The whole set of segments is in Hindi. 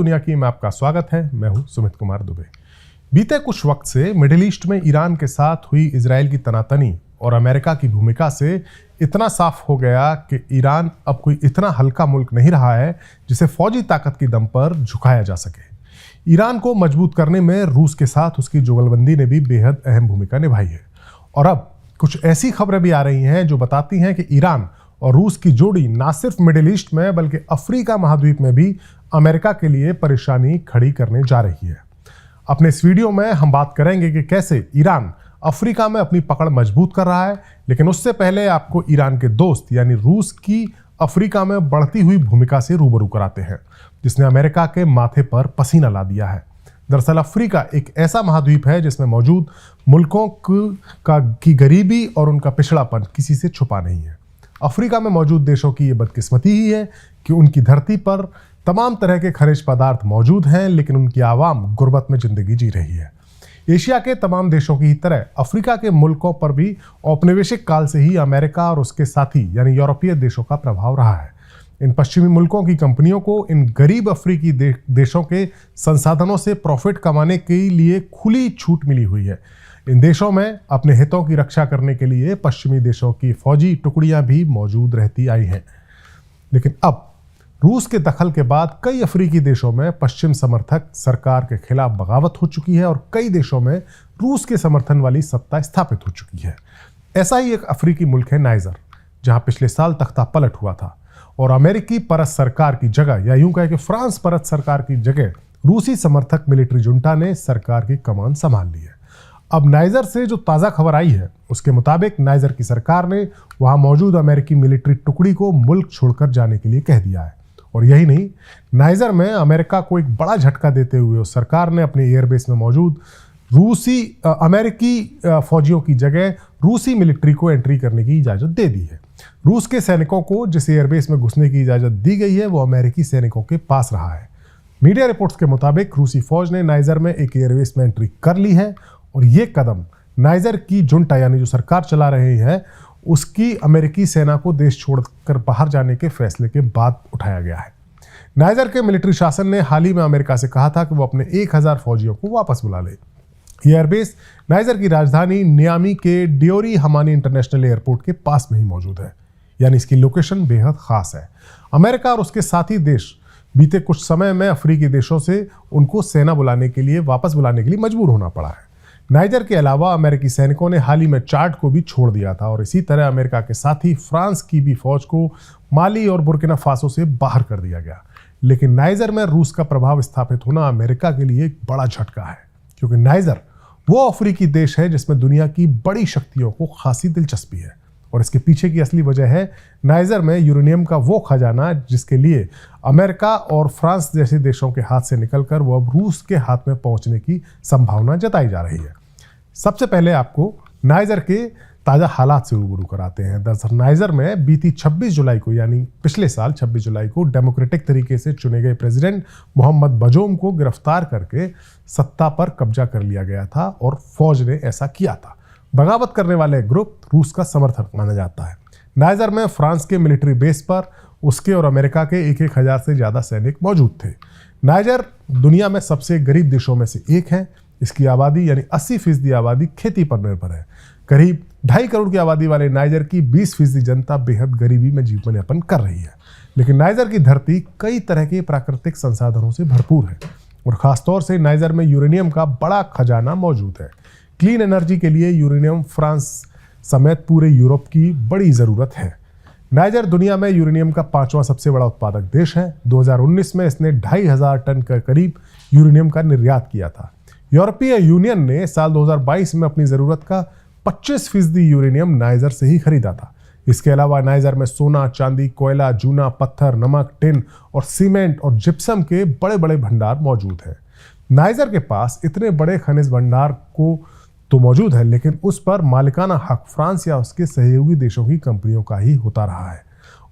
दुनिया की में आपका स्वागत है। मैं हूं सुमित कुमार दुबे। बीते कुछ वक्त से मिडिल ईस्ट में ईरान के साथ हुई इजराइल की तनातनी और अमेरिका की भूमिका से इतना साफ हो गया कि ईरान अब कोई इतना हल्का मुल्क नहीं रहा है जिसे फौजी ताकत की दम पर झुकाया जा सके। ईरान को मजबूत करने में रूस के साथ उसकी जुगलबंदी ने भी बेहद अहम भूमिका निभाई है। और अब कुछ ऐसी खबरें भी आ रही हैं जो बताती हैं कि ईरान और रूस की जोड़ी ना सिर्फ मिडिल ईस्ट में बल्कि अफ्रीका महाद्वीप में भी अमेरिका के लिए परेशानी खड़ी करने जा रही है। अपने इस वीडियो में हम बात करेंगे कि कैसे ईरान अफ्रीका में अपनी पकड़ मजबूत कर रहा है, लेकिन उससे पहले आपको ईरान के दोस्त यानी रूस की अफ्रीका में बढ़ती हुई भूमिका से रूबरू कराते हैं, जिसने अमेरिका के माथे पर पसीना ला दिया है। दरअसल अफ्रीका एक ऐसा महाद्वीप है जिसमें मौजूद मुल्कों की गरीबी और उनका पिछड़ापन किसी से छुपा नहीं है। अफ्रीका में मौजूद देशों की ये बदकिस्मती ही है कि उनकी धरती पर तमाम तरह के खनिज पदार्थ मौजूद हैं, लेकिन उनकी आवाम गुर्बत में जिंदगी जी रही है। एशिया के तमाम देशों की तरह अफ्रीका के मुल्कों पर भी औपनिवेशिक काल से ही अमेरिका और उसके साथी यानी यूरोपीय देशों का प्रभाव रहा है। इन पश्चिमी मुल्कों की कंपनियों को इन गरीब अफ्रीकी देशों के संसाधनों से प्रॉफिट कमाने के लिए खुली छूट मिली हुई है। इन देशों में अपने हितों की रक्षा करने के लिए पश्चिमी देशों की फौजी टुकड़ियां भी मौजूद रहती आई हैं। लेकिन अब रूस के दखल के बाद कई अफ्रीकी देशों में पश्चिम समर्थक सरकार के खिलाफ बगावत हो चुकी है और कई देशों में रूस के समर्थन वाली सत्ता स्थापित हो चुकी है। ऐसा ही एक अफ्रीकी मुल्क है नाइजर, जहां पिछले साल तख्ता पलट हुआ था और अमेरिकी परस्त सरकार की जगह या यूं कहे कि फ्रांस परस्त सरकार की जगह रूसी समर्थक मिलिट्री जुंटा ने सरकार की कमान संभाल ली है। अब नाइजर से जो ताज़ा खबर आई है उसके मुताबिक नाइजर की सरकार ने वहां मौजूद अमेरिकी मिलिट्री टुकड़ी को मुल्क छोड़कर जाने के लिए कह दिया है। और यही नहीं, नाइजर में अमेरिका को एक बड़ा झटका देते हुए उस सरकार ने अपने एयरबेस में मौजूद अमेरिकी फौजियों की जगह रूसी मिलिट्री को एंट्री करने की इजाज़त दे दी है। रूस के सैनिकों को जिस एयरबेस में घुसने की इजाज़त दी गई है वो अमेरिकी सैनिकों के पास रहा है। मीडिया रिपोर्ट्स के मुताबिक रूसी फौज ने नाइजर में एक एयरबेस में एंट्री कर ली है और ये कदम नाइजर की जुंटा यानी जो सरकार चला रही है उसकी अमेरिकी सेना को देश छोड़कर बाहर जाने के फैसले के बाद उठाया गया है। नाइजर के मिलिट्री शासन ने हाल ही में अमेरिका से कहा था कि वो अपने 1000 फौजियों को वापस बुला ले। यह एयरबेस नाइजर की राजधानी नियामी के डियोरी हमानी इंटरनेशनल एयरपोर्ट के पास में ही मौजूद है, यानी इसकी लोकेशन बेहद खास है। अमेरिका और उसके साथी देश बीते कुछ समय में अफ्रीकी देशों से उनको सेना वापस बुलाने के लिए मजबूर होना पड़ा है। नाइजर के अलावा अमेरिकी सैनिकों ने हाल ही में चाड को भी छोड़ दिया था और इसी तरह अमेरिका के साथी फ्रांस की भी फौज को माली और बुर्किना फासो से बाहर कर दिया गया। लेकिन नाइजर में रूस का प्रभाव स्थापित होना अमेरिका के लिए एक बड़ा झटका है, क्योंकि नाइजर वो अफ्रीकी देश है जिसमें दुनिया की बड़ी शक्तियों को खासी दिलचस्पी है। और इसके पीछे की असली वजह है नाइजर में यूरेनियम का वो खजाना जिसके लिए अमेरिका और फ्रांस जैसे देशों के हाथ से निकलकर वो अब रूस के हाथ में पहुंचने की संभावना जताई जा रही है। सबसे पहले आपको नाइजर के ताज़ा हालात से रूबरू कराते हैं। दरअसल नाइजर में बीती 26 जुलाई को यानी पिछले साल 26 जुलाई को डेमोक्रेटिक तरीके से चुने गए प्रेसिडेंट मोहम्मद बजोम को गिरफ्तार करके सत्ता पर कब्जा कर लिया गया था और फौज ने ऐसा किया था। बगावत करने वाले ग्रुप रूस का समर्थक माना जाता है। नाइजर में फ्रांस के मिलिट्री बेस पर उसके और अमेरिका के 1000 से ज़्यादा सैनिक मौजूद थे। नाइजर दुनिया में सबसे गरीब देशों में से एक है। इसकी आबादी यानी 80% आबादी खेती पर निर्भर है। करीब 2.5 करोड़ की आबादी वाले नाइजर की 20% जनता बेहद गरीबी में जीवन यापन कर रही है। लेकिन नाइजर की धरती कई तरह के प्राकृतिक संसाधनों से भरपूर है और खासतौर से नाइजर में यूरेनियम का बड़ा खजाना मौजूद है। क्लीन एनर्जी के लिए यूरेनियम फ्रांस समेत पूरे यूरोप की बड़ी ज़रूरत है। नाइजर दुनिया में यूरेनियम का 5वां सबसे बड़ा उत्पादक देश है। 2019 में इसने 2500 टन के करीब यूरेनियम का निर्यात किया था। यूरोपीय यूनियन ने साल 2022 में अपनी ज़रूरत का 25% यूरेनियम नाइजर से ही खरीदा था। इसके अलावा नाइजर में सोना, चांदी, कोयला, जूना, पत्थर, नमक, टिन और सीमेंट और जिप्सम के बड़े बड़े भंडार मौजूद हैं। नाइजर के पास इतने बड़े खनिज भंडार को तो मौजूद है, लेकिन उस पर मालिकाना हक फ्रांस या उसके सहयोगी देशों की कंपनियों का ही होता रहा है।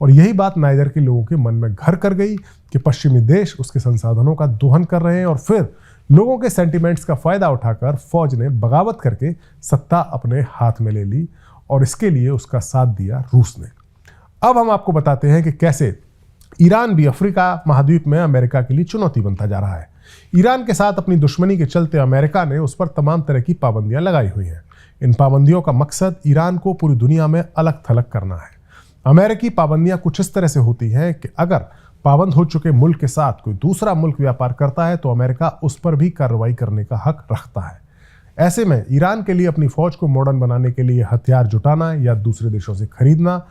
और यही बात नाइजर के लोगों के मन में घर कर गई कि पश्चिमी देश उसके संसाधनों का दोहन कर रहे हैं और फिर लोगों के सेंटिमेंट्स का फायदा उठाकर फौज ने बगावत करके सत्ता अपने हाथ में ले ली और इसके लिए उसका साथ दिया रूस ने। अब हम आपको बताते हैं कि कैसे ईरान भी अफ्रीका महाद्वीप में अमेरिका के लिए चुनौती बनता जा रहा है। ईरान के साथ अपनी दुश्मनी के चलते अमेरिका ने उस पर तमाम तरह की पाबंदियां लगाई हुई हैं। इन पाबंदियों का मकसद ईरान को पूरी दुनिया में अलग थलग करना है। अमेरिकी पाबंदियां कुछ इस तरह से होती हैं कि अगर पाबंद हो चुके मुल्क के साथ कोई दूसरा मुल्क व्यापार करता है तो अमेरिका उस पर भी कार्रवाई करने का हक रखता है। ऐसे में ईरान के लिए अपनी फौज को मॉडर्न बनाने के लिए हथियार जुटाना या दूसरे देशों से खरीदना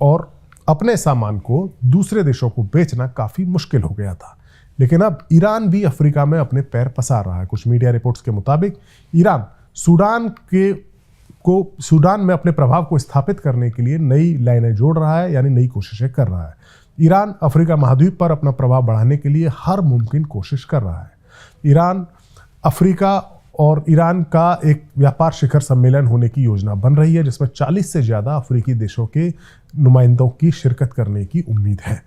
और अपने सामान को दूसरे देशों को बेचना काफी मुश्किल हो गया था। लेकिन अब ईरान भी अफ्रीका में अपने पैर पसार रहा है। कुछ मीडिया रिपोर्ट्स के मुताबिक ईरान सूडान में अपने प्रभाव को स्थापित करने के लिए नई लाइनें जोड़ रहा है, यानी नई कोशिशें कर रहा है। ईरान अफ्रीका महाद्वीप पर अपना प्रभाव बढ़ाने के लिए हर मुमकिन कोशिश कर रहा है। ईरान, अफ्रीका और ईरान का एक व्यापार शिखर सम्मेलन होने की योजना बन रही है, जिसमें 40 से ज्यादा अफ्रीकी देशों के नुमाइंदों की शिरकत करने की उम्मीद है।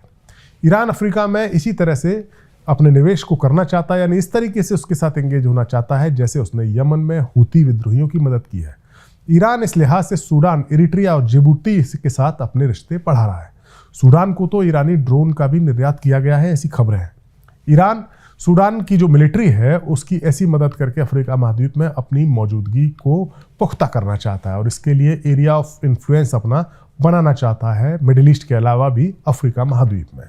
ईरान अफ्रीका में इसी तरह से अपने निवेश को करना चाहता है, यानी इस तरीके से उसके साथ एंगेज होना चाहता है जैसे उसने यमन में हूती विद्रोहियों की मदद की है। ईरान इस लिहाज से सूडान, इरिट्रिया और जिबूती के साथ अपने रिश्ते बढ़ा रहा है। सूडान को तो ईरानी ड्रोन का भी निर्यात किया गया है, ऐसी खबरें हैं। ईरान सूडान की जो मिलिट्री है उसकी ऐसी मदद करके अफ्रीका महाद्वीप में अपनी मौजूदगी को पुख्ता करना चाहता है और इसके लिए एरिया ऑफ इन्फ्लुएंस अपना बनाना चाहता है, मिडिल ईस्ट के अलावा भी अफ्रीका महाद्वीप में।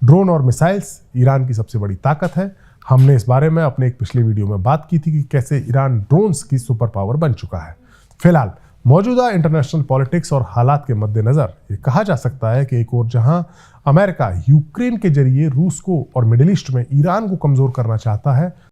ड्रोन और मिसाइल्स ईरान की सबसे बड़ी ताकत है। हमने इस बारे में अपने एक पिछले वीडियो में बात की थी कि कैसे ईरान ड्रोन्स की सुपर पावर बन चुका है। फिलहाल मौजूदा इंटरनेशनल पॉलिटिक्स और हालात के मद्देनजर ये कहा जा सकता है कि एक और जहां अमेरिका यूक्रेन के जरिए रूस को और मिडिल ईस्ट में ईरान को कमजोर करना चाहता है,